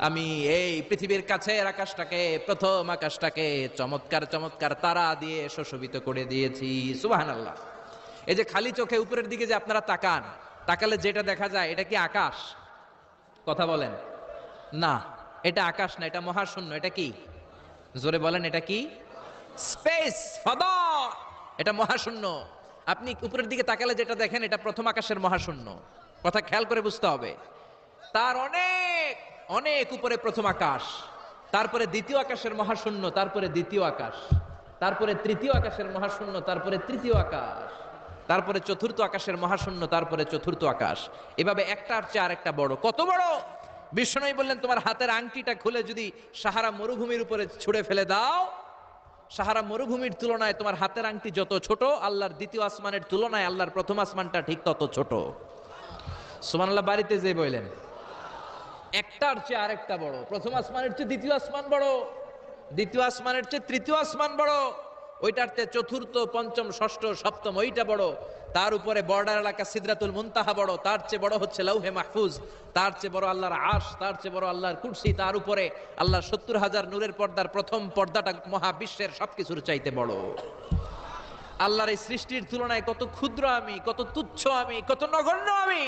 আমি এই পৃথিবীর কাছের আকাশটাকে, প্রথম আকাশটাকে চমৎকার চমৎকার তারা দিয়ে সুশোভিত করে দিয়েছি। সুবহানাল্লাহ। এই যে খালি চোখে উপরের দিকে যে আপনারা তাকান, তাকালে যেটা দেখা যায় এটা কি আকাশ? কথা বলেন। না, এটা আকাশ না, এটা মহাশূন্য। এটা কি? জোরে বলেন, এটা কি? স্পেস, ফাদা। এটা মহাশূন্য। আপনি উপরের দিকে তাকালে যেটা দেখেন এটা প্রথম আকাশের মহাশূন্য। কথা খেয়াল করে বুঝতে হবে। তার অনেক অনেক উপরে প্রথম আকাশ, তারপরে দ্বিতীয় আকাশের মহাশূন্য, তারপরে দ্বিতীয় আকাশ, তারপরে তৃতীয় আকাশের মহাশূন্য, তারপরে তৃতীয় আকাশ, তারপরে চতুর্থ আকাশের মহাশূন্য, তারপরে চতুর্থ আকাশ। এভাবে একটার চেয়ে আরেকটা বড়। কত বড়? বিষ্ণু বললেন তোমার হাতের আংটিটা খুলে যদি সাহারা মরুভূমির উপরে ছুঁড়ে ফেলে দাও, সাহারা মরুভূমির তুলনায় তোমার হাতের আংটি যত ছোট, আল্লাহর দ্বিতীয় আসমানের তুলনায় আল্লাহর প্রথম আসমানটা ঠিক তত ছোট। সুবহানাল্লাহ। বাড়িতে যে বললেন একটার চেয়ে আরেকটা বড়। প্রথম আসমানের চেয়ে দ্বিতীয় আসমান বড়, দ্বিতীয় আসমানের চেয়ে তৃতীয় আসমান বড়, ওইটার চেয়ে চতুর্থ, পঞ্চম, ষষ্ঠ, সপ্তম ওইটা বড়। তার উপরে বর্ডার এলাকা সিদরাতুল মুনতাহা বড়, তার চেয়ে বড় হচ্ছে লাউহে মাহফুজ, তার চেয়ে বড় আল্লাহর আরশ, তার চেয়ে বড় আল্লাহর কুরসি, তার উপরে আল্লাহর ৭০,০০০ নূরের পর্দার প্রথম পর্দাটা মহাবিশ্বের সবকিছুর চাইতে বড়। আল্লাহর এই সৃষ্টির তুলনায় কত ক্ষুদ্র আমি, কত তুচ্ছ আমি, কত নগণ্য আমি।